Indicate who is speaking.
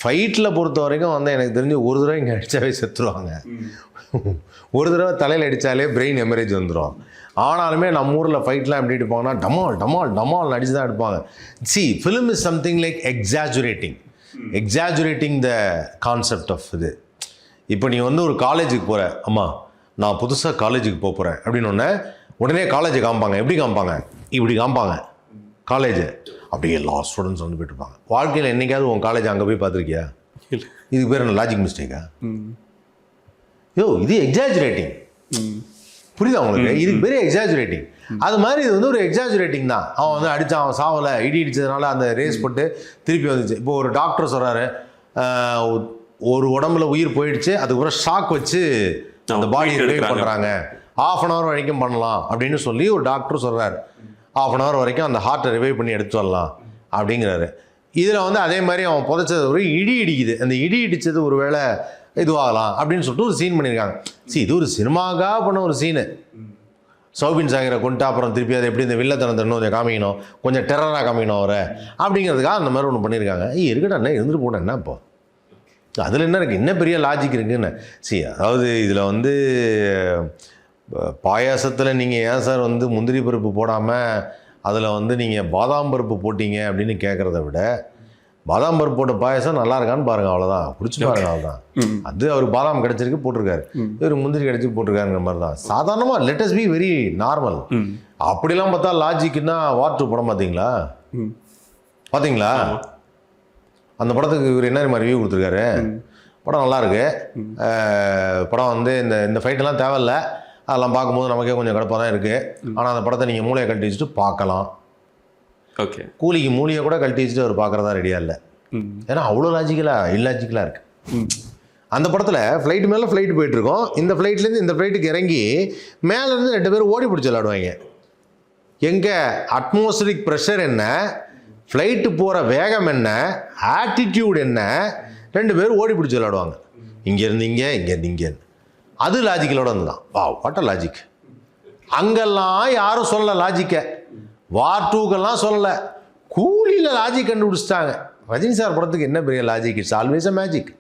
Speaker 1: ஃபைட்டில் பொறுத்த வரைக்கும் வந்து எனக்கு தெரிஞ்சு ஒரு தடவை இங்கே அடித்தாவே செத்துருவாங்க. ஒரு தடவை தலையில் அடித்தாலே பிரெயின் ஹெமரேஜ் வந்துடும். ஆனாலுமே நம்ம ஊரில் ஃபைட்லாம் எப்படி எடுப்பாங்கன்னா டமால் டமால் டமால் அடிச்சு தான் எடுப்பாங்க. Film is something like exaggerating the concept of இது. இப்போ நீ வந்து ஒரு காலேஜுக்கு போகிற, அம்மா நான் புதுசாக காலேஜுக்கு போகிறேன் அப்படின்னு உடனே காலேஜை காமிப்பாங்க. எப்படி காமிப்பாங்க? இப்படி காமிப்பாங்க காலேஜை. அப்படியே எல்லா ஸ்டூடெண்ட்ஸ் வந்து போயிட்டு இருப்பாங்க. வாழ்க்கையில் என்னைக்காவது உன் காலேஜ் அங்கே போய் பார்த்துருக்கியா? இதுக்கு பேர் என்ன லாஜிக் மிஸ்டேக்கா? இது எக்ஸாஜுரேட்டிங். புரியுதா உங்களுக்கு? இதுக்கு பெரிய எக்ஸாஜுரேட்டிங். அது மாதிரி இது வந்து ஒரு எக்ஸாஜுரேட்டிங் தான். அவன் வந்து அடித்தான், அவன் சாவலை, இடி இடித்ததுனால அந்த ரேஸ் போட்டு திருப்பி வந்துச்சு. இப்போ ஒரு டாக்டர் சொல்கிறாரு, ஒரு உடம்புல உயிர் போயிடுச்சு, அதுக்கப்புறம் ஷாக் வச்சு அந்த பாடியை ரிவைவ் பண்ணுறாங்க, 1/2 hour வரைக்கும் பண்ணலாம் அப்படின்னு சொல்லி ஒரு டாக்டர் சொல்கிறார். 1/2 hour வரைக்கும் அந்த ஹார்ட்டை ரிவைவ் பண்ணி எடுத்து வரலாம் அப்படிங்கிறாரு. இதில் வந்து அதே மாதிரி அவன் புதைச்சது ஒரு இடி இடிக்குது, அந்த இடி இடித்தது ஒரு வேளை இதுவாகலாம் அப்படின்னு சொல்லிட்டு ஒரு சீன் பண்ணியிருக்காங்க. இது ஒரு சினிமாக்காக பண்ண ஒரு சீனு. சௌபின் சாகரை கொண்டு அப்புறம் திருப்பி அதை எப்படி இந்த வில்லத்தனத்தை இன்னும் கொஞ்சம் காமிக்கணும், கொஞ்சம் டெரராக காமிக்கணும் அவரை அப்படிங்கிறதுக்காக அந்த மாதிரி ஒன்று பண்ணியிருக்காங்க. இருக்கட்டும், என்ன இருந்துட்டு போட்டேன் என்ன இப்போ அதில் என்ன இருக்குது, என்ன பெரிய லாஜிக் இருக்குன்னு. அதாவது இதில் வந்து பாயாசத்தில் நீங்கள் ஏன் சார் வந்து முந்திரி பருப்பு போடாமல் அதில் வந்து நீங்கள் பாதாம் பருப்பு போட்டீங்க அப்படின்னு கேட்குறத விட, பாதாம் பருப்பு போட்ட பாயாசம் நல்லா இருக்கான்னு பாருங்கள், அவ்வளோதான். குடிச்சு பாருங்கள், அவ்வளோதான். அது அவருக்கு பாதாம் கிடச்சிருக்கு போட்டிருக்காரு, இவர் முந்திரி கிடச்சி போட்டிருக்காருங்கிற மாதிரி தான். சாதாரணமாக let us be very normal. அப்படிலாம் பார்த்தா லாஜிக்குன்னா வார் 2 படம் பார்த்தீங்களா? அந்த படத்துக்கு இவர் என்ன மாதிரி ரிவ்யூ கொடுத்துருக்காரு. படம் நல்லாயிருக்கு. படம் வந்து இந்த ஃபைட்டெல்லாம் தேவையில்லை, அதெல்லாம் பார்க்கும்போது நமக்கே கொஞ்சம் கடுப்பாக தான் இருக்குது. ஆனால் அந்த படத்தை நீங்கள் மூளையை கழட்டி வச்சுட்டு பார்க்கலாம்.
Speaker 2: ஓகே,
Speaker 1: கூலிக்கு மூலியை கூட கழட்டி வச்சுட்டு அவர் பார்க்குறதா ரெடியாக இல்லை. ஏன்னா அவ்வளோ இல்லாஜிக்கலாக இருக்குது. அந்த படத்தில் ஃப்ளைட்டு மேலே ஃப்ளைட்டு போயிட்டுருக்கோம். இந்த ஃப்ளைட்லேருந்து இந்த ஃப்ளைட்டுக்கு இறங்கி மேலேருந்து 2 பேரும் ஓடி பிடிச்சி விளாடுவாங்க. எங்கே அட்மாஸ்பரிக் ப்ரெஷர் என்ன, ஃப்ளைட்டு போகிற வேகம் என்ன, ஆட்டிடியூட் என்ன, 2 பேரும் ஓடி பிடிச்சி விளாடுவாங்க. இங்கேருந்து இங்கே. அது லாஜிக்கலோட வந்து தான். What a logic. அங்கெல்லாம் யாரும் சொல்லலை லாஜிக்கை. வார் 2க்கெல்லாம் சொல்லலை, கூலியில் லாஜிக் கண்டுபிடிச்சிட்டாங்க. ரஜினி சார் படத்துக்கு என்ன பெரிய logic? It's always a magic.